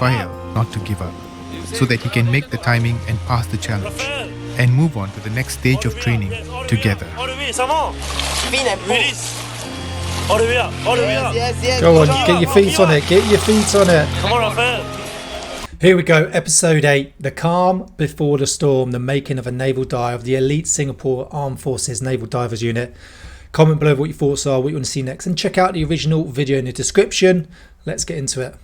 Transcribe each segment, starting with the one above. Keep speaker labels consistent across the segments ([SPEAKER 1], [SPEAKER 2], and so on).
[SPEAKER 1] Raphael not to give up, so that he can make the timing and pass the challenge, and move on to the next stage of training together.
[SPEAKER 2] All the way, some more. Spin and release. All the way up, all the way up.
[SPEAKER 3] Yes. Go on, get your feet on it, get your feet on it.
[SPEAKER 2] Come on, Raphael.
[SPEAKER 3] Here we go, episode 8, the calm before the storm, the making of a naval dive of the elite Singapore Armed Forces Naval Divers Unit. Comment below what your thoughts are, what you want to see next, and check out the original video in the description. Let's get into it.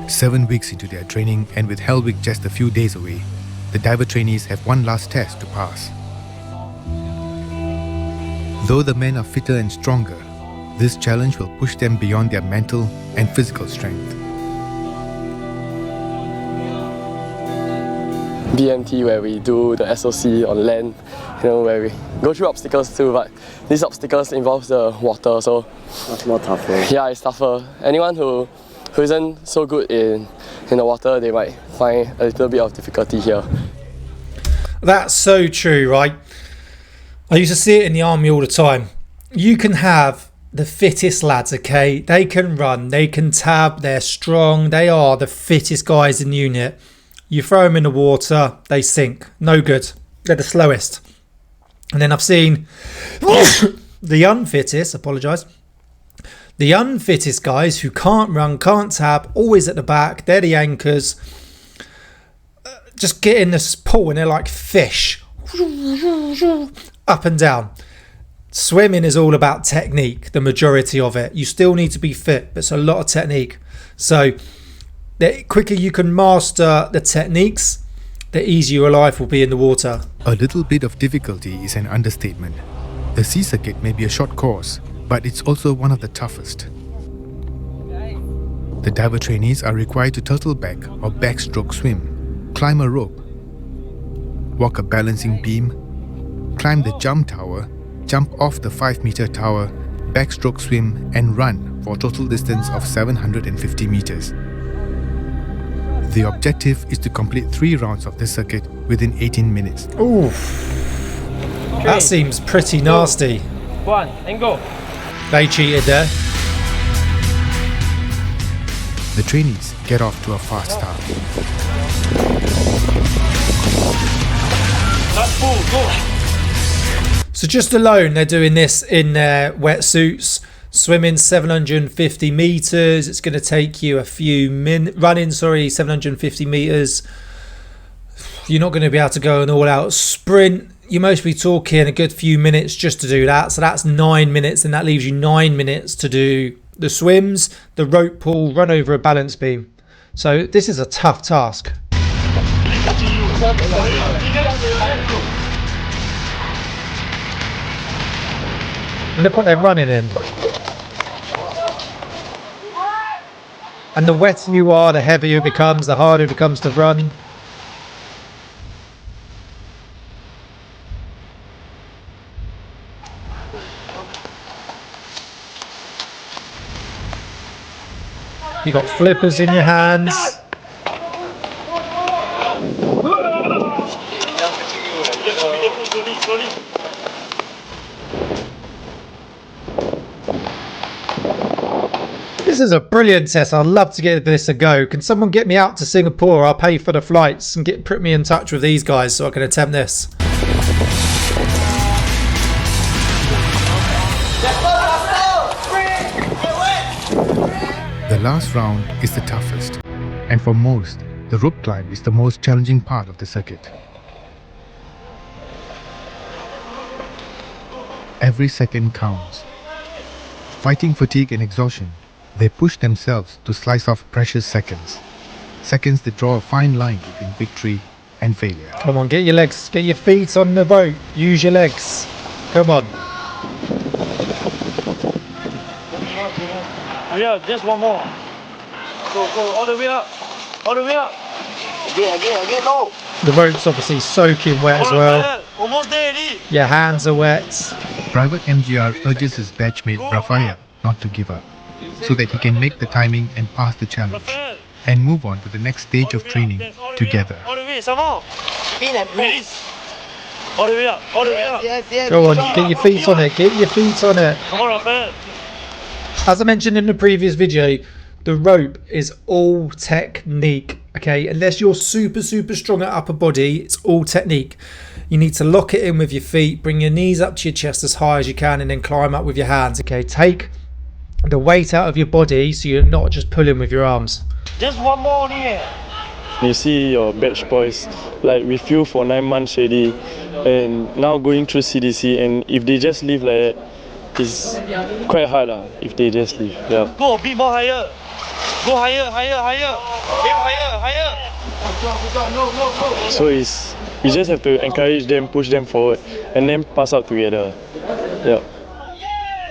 [SPEAKER 1] Seven weeks into their training, and with Hell Week just a few days away, the diver trainees have one last test to pass. Though the men are fitter and stronger, this challenge will push them beyond their mental and physical strength.
[SPEAKER 4] BMT, where we do the SOC on land, where we go through obstacles too, but these obstacles involve the water, so
[SPEAKER 5] it's more tougher.
[SPEAKER 4] Yeah, it's tougher. Anyone who isn't so good in the water, they might find a little bit of difficulty here.
[SPEAKER 3] That's so true, right? I used to see it in the army all the time. You can have the fittest lads, okay? They can run, they can tab, they're strong, they are the fittest guys in the unit. You throw them in the water, they sink. No good. They're the slowest. And then I've seen the unfittest, the unfittest guys who can't run, can't tab, always at the back, they're the anchors. Just get in this pool and they're like fish. Up and down. Swimming is all about technique, the majority of it. You still need to be fit, but it's a lot of technique. So the quicker you can master the techniques, the easier your life will be in the water.
[SPEAKER 1] A little bit of difficulty is an understatement. The sea circuit may be a short course, but it's also one of the toughest. The diver trainees are required to turtle back or backstroke swim, climb a rope, walk a balancing beam, climb the jump tower, jump off the 5-meter tower, backstroke swim, and run for a total distance of 750 meters. The objective is to complete 3 rounds of this circuit within 18 minutes.
[SPEAKER 3] Oof. That seems pretty nasty.
[SPEAKER 2] 1 and go.
[SPEAKER 3] They cheated there.
[SPEAKER 1] The trainees get off to a fast start.
[SPEAKER 2] Last pull, go.
[SPEAKER 3] So just alone, they're doing this in their wetsuits, swimming 750 meters. It's going to take you a few minutes, 750 meters. You're not going to be able to go an all-out sprint. You must be talking a good few minutes just to do that. So that's 9 minutes, and that leaves you 9 minutes to do the swims, the rope pull, run over a balance beam. So this is a tough task. Look what they're running in. And the wetter you are, the heavier it becomes, the harder it becomes to run. You got flippers in your hands. This is a brilliant test. I'd love to get this a go. Can someone get me out to Singapore? I'll pay for the flights and put me in touch with these guys so I can attempt this.
[SPEAKER 1] The last round is the toughest, and for most, the rope climb is the most challenging part of the circuit. Every second counts. Fighting fatigue and exhaustion, they push themselves to slice off precious seconds. Seconds that draw a fine line between victory and failure.
[SPEAKER 3] Come on, get your legs, get your feet on the boat. Use your legs. Come on.
[SPEAKER 2] Yeah, just one more. Go, all the way up. All the way up. Again, no.
[SPEAKER 3] The rope's obviously soaking wet as well.
[SPEAKER 2] Almost there, already.
[SPEAKER 3] Your hands are wet.
[SPEAKER 1] Private MGR urges his batchmate Raphael not to give up, so that he can make the timing and pass the challenge, and move on to the next stage of training together.
[SPEAKER 2] All the way, some more. Spin and release. All the way up. All the way up.
[SPEAKER 5] Yes.
[SPEAKER 3] Go on, get your feet on it. Get your feet on it.
[SPEAKER 2] Come on, Rafael.
[SPEAKER 3] As I mentioned in the previous video, the rope is all technique, okay? Unless you're super strong at upper body, it's all technique. You need to lock it in with your feet, bring your knees up to your chest as high as you can, and then climb up with your hands, okay? Take the weight out of your body so you're not just pulling with your arms.
[SPEAKER 2] Just one more only.
[SPEAKER 6] You see your batch boys like with you for 9 months already, and now going through CDC, and if they just leave like that, it's quite hard if they just leave. Yeah.
[SPEAKER 2] Go a bit more higher. Go higher. Aim higher. No.
[SPEAKER 6] So we just have to encourage them, push them forward, and then pass out together. Yeah.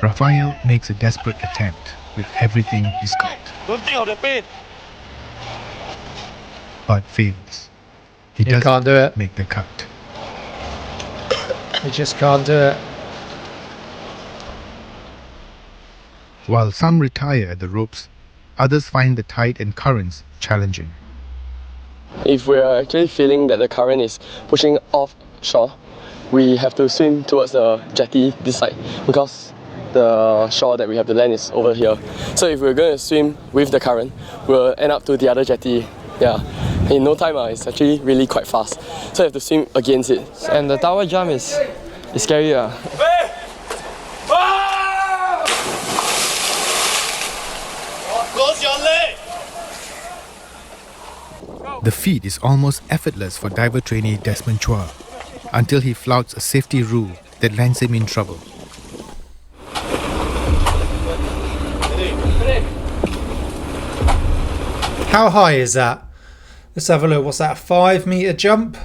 [SPEAKER 1] Rafael makes a desperate attempt with everything he's got,
[SPEAKER 2] Don't think of the pain.
[SPEAKER 1] but fails. He
[SPEAKER 3] You can't do it.
[SPEAKER 1] make the cut.
[SPEAKER 3] You just can't do it.
[SPEAKER 1] While some retire at the ropes, others find the tide and currents challenging.
[SPEAKER 4] If we're actually feeling that the current is pushing offshore, we have to swim towards the jetty this side because the shore that we have to land is over here. So if we're going to swim with the current, we'll end up to the other jetty. Yeah, in no time, it's actually really quite fast. So you have to swim against it. And the tower jump is scary.
[SPEAKER 2] Close your leg.
[SPEAKER 1] The feat is almost effortless for diver trainee Desmond Chua, until he flouts a safety rule that lands him in trouble.
[SPEAKER 3] How high is that? Let's have a look. What's that? A 5 meter jump?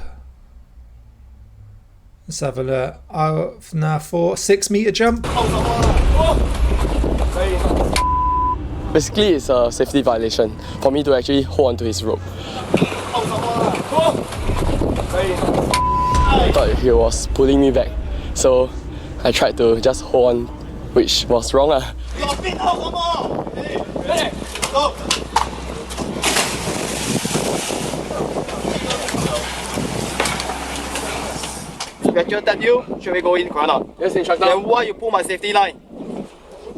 [SPEAKER 3] Let's have a look. Oh, now 6 meter jump.
[SPEAKER 4] Basically, it's a safety violation for me to actually hold onto his rope. I thought he was pulling me back, so I tried to just hold on, which was wrong.
[SPEAKER 2] Your feet out, come on. Ready? Go.
[SPEAKER 5] Instructor tell you, should we go in or not?
[SPEAKER 4] Yes, instructor.
[SPEAKER 5] Then why you pull my safety line?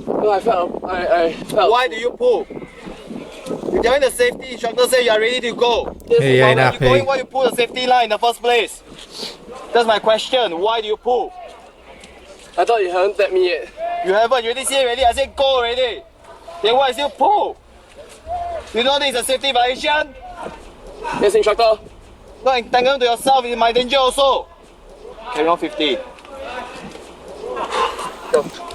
[SPEAKER 4] No, I felt.
[SPEAKER 5] Why do you pull? You telling the safety instructor say you are ready to go.
[SPEAKER 3] He ain't
[SPEAKER 5] Why you going?
[SPEAKER 3] happy.
[SPEAKER 5] Why you pull the safety line in the first place? That's my question. Why do you pull?
[SPEAKER 4] I thought you haven't tapped me yet.
[SPEAKER 5] You haven't. You already say already. I said go already. Then why still pull? You know this is a safety violation?
[SPEAKER 4] Yes, instructor.
[SPEAKER 5] Not entangled to yourself is my danger also. Carry on 15.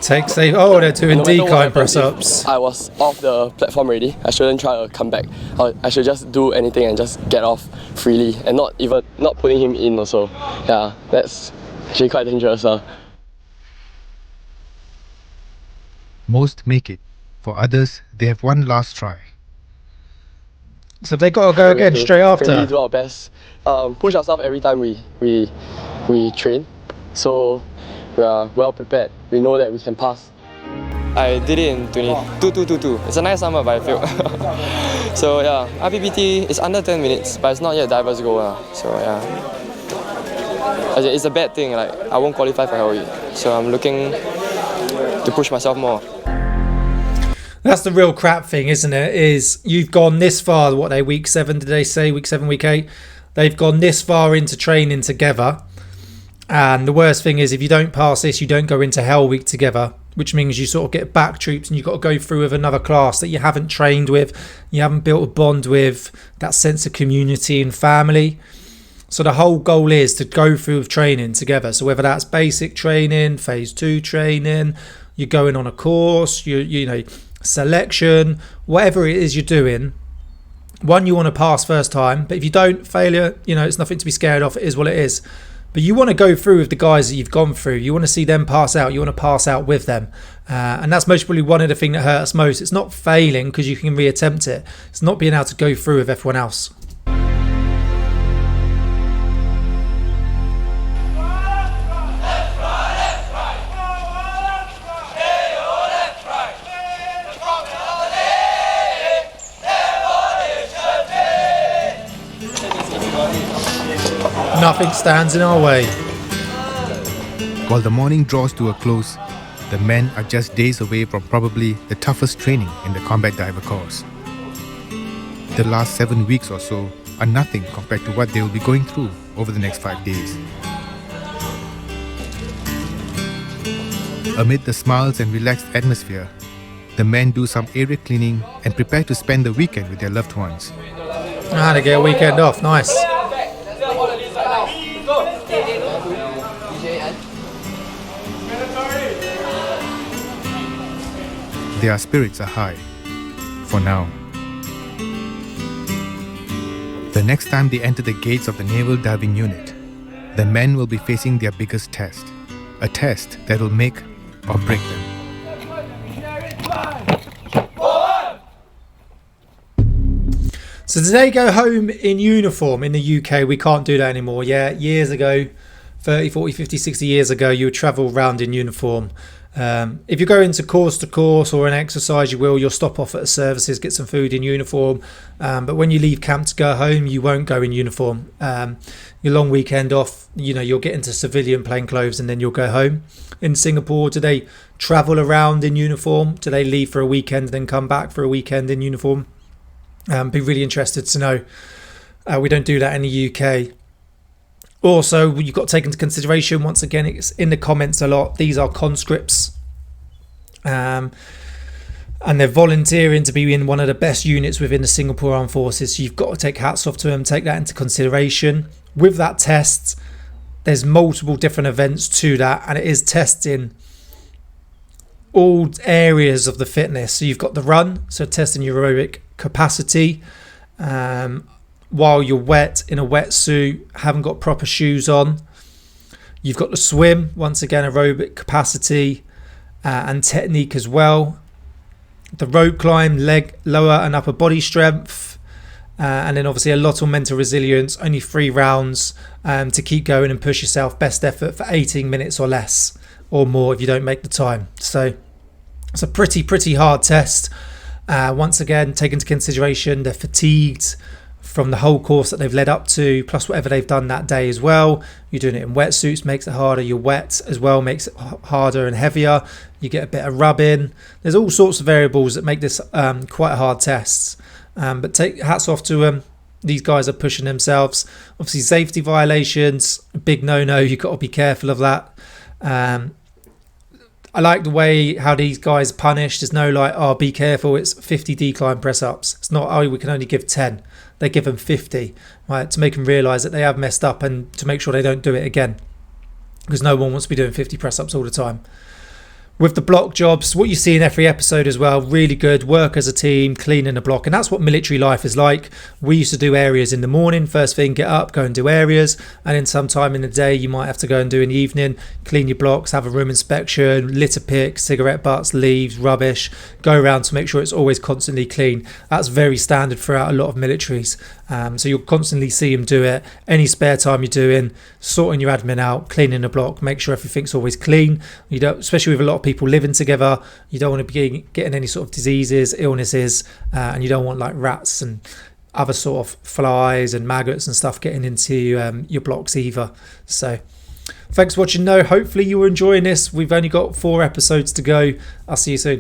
[SPEAKER 3] Take safe. Oh, they're doing
[SPEAKER 4] No matter what
[SPEAKER 3] decline
[SPEAKER 4] happens,
[SPEAKER 3] press
[SPEAKER 4] if
[SPEAKER 3] ups.
[SPEAKER 4] I was off the platform already. I shouldn't try to come back. I should just do anything and just get off freely and not putting him in also. Yeah, that's actually quite dangerous.
[SPEAKER 1] Most make it. For others, they have one last try.
[SPEAKER 3] So they got to go
[SPEAKER 4] We have
[SPEAKER 3] again
[SPEAKER 4] to
[SPEAKER 3] straight
[SPEAKER 4] really
[SPEAKER 3] after.
[SPEAKER 4] do our best. Push ourselves every time we train. So we are well prepared. We know that we can pass.
[SPEAKER 7] I did it in 22. It's a nice number, but I failed. So yeah, RPPT is under 10 minutes, but it's not yet diver's goal. So yeah, it's a bad thing. Like I won't qualify for Hell, so I'm looking to push myself more.
[SPEAKER 3] That's the real crap thing, isn't it? Is you've gone this far. What, week 7? Did they say week 7, week 8? They've gone this far into training together. And the worst thing is if you don't pass this, you don't go into Hell Week together, which means you sort of get back troops and you've got to go through with another class that you haven't trained with, you haven't built a bond with, that sense of community and family. So the whole goal is to go through with training together. So whether that's basic training, phase 2 training, you're going on a course, you know, selection, whatever it is you're doing, one, you want to pass first time, but if you don't, failure, you know, it's nothing to be scared of. It is what it is. But you want to go through with the guys that you've gone through. You want to see them pass out. You want to pass out with them. And that's most probably one of the things that hurts most. It's not failing because you can reattempt it. It's not being able to go through with everyone else. Nothing stands in our way.
[SPEAKER 1] While the morning draws to a close, the men are just days away from probably the toughest training in the combat diver course. The last 7 weeks or so are nothing compared to what they will be going through over the next 5 days. Amid the smiles and relaxed atmosphere, the men do some area cleaning and prepare to spend the weekend with their loved ones.
[SPEAKER 3] They get a weekend off, nice.
[SPEAKER 1] Their spirits are high, for now. The next time they enter the gates of the Naval Diving Unit, the men will be facing their biggest test, a test that will make or break them.
[SPEAKER 3] So today go home in uniform in the UK. We can't do that anymore. Yeah, years ago, 30, 40, 50, 60 years ago, you would travel around in uniform. If you go into course to course or an exercise, you'll stop off at the services, get some food in uniform. But when you leave camp to go home, you won't go in uniform. Your long weekend off, you'll get into civilian plain clothes and then you'll go home. In Singapore, do they travel around in uniform? Do they leave for a weekend then come back for a weekend in uniform? Be really interested to know. We don't do that in the UK. Also, you've got to take into consideration, once again, it's in the comments a lot, these are conscripts. And they're volunteering to be in one of the best units within the Singapore Armed Forces. So you've got to take hats off to them, take that into consideration. With that test, there's multiple different events to that, and it is testing all areas of the fitness. So you've got the run, so testing your aerobic capacity. While you're wet in a wetsuit, haven't got proper shoes on. You've got the swim, once again, aerobic capacity and technique as well. The rope climb, leg, lower and upper body strength. And then obviously a lot on mental resilience, only 3 rounds to keep going and push yourself. Best effort for 18 minutes or less or more if you don't make the time. So it's a pretty hard test. Once again, take into consideration they're fatigued from the whole course that they've led up to, plus whatever they've done that day as well. You're doing it in wetsuits, makes it harder. You're wet as well, makes it harder and heavier. You get a bit of rubbing. There's all sorts of variables that make this quite a hard test. But take hats off to them. These guys are pushing themselves. Obviously, safety violations, big no-no. You've got to be careful of that. I like the way how these guys are punished. There's no be careful, it's 50 decline press-ups. It's not, we can only give 10. They give them 50, right, to make them realise that they have messed up and to make sure they don't do it again. Because no one wants to be doing 50 press-ups all the time. With the block jobs, what you see in every episode as well, really good, work as a team, cleaning the block, and that's what military life is like. We used to do areas in the morning, first thing, get up, go and do areas, and then sometime in the day you might have to go and do in the evening, clean your blocks, have a room inspection, litter pick, cigarette butts, leaves, rubbish, go around to make sure it's always constantly clean. That's very standard throughout a lot of militaries. So you'll constantly see them do it. Any spare time you're doing, sorting your admin out, cleaning the block, make sure everything's always clean. You don't, especially with a lot of people living together, you don't want to be getting any sort of diseases, illnesses, and you don't want like rats and other sort of flies and maggots and stuff getting into your blocks either. So thanks for watching. Hopefully you were enjoying this. We've only got 4 episodes to go. I'll see you soon.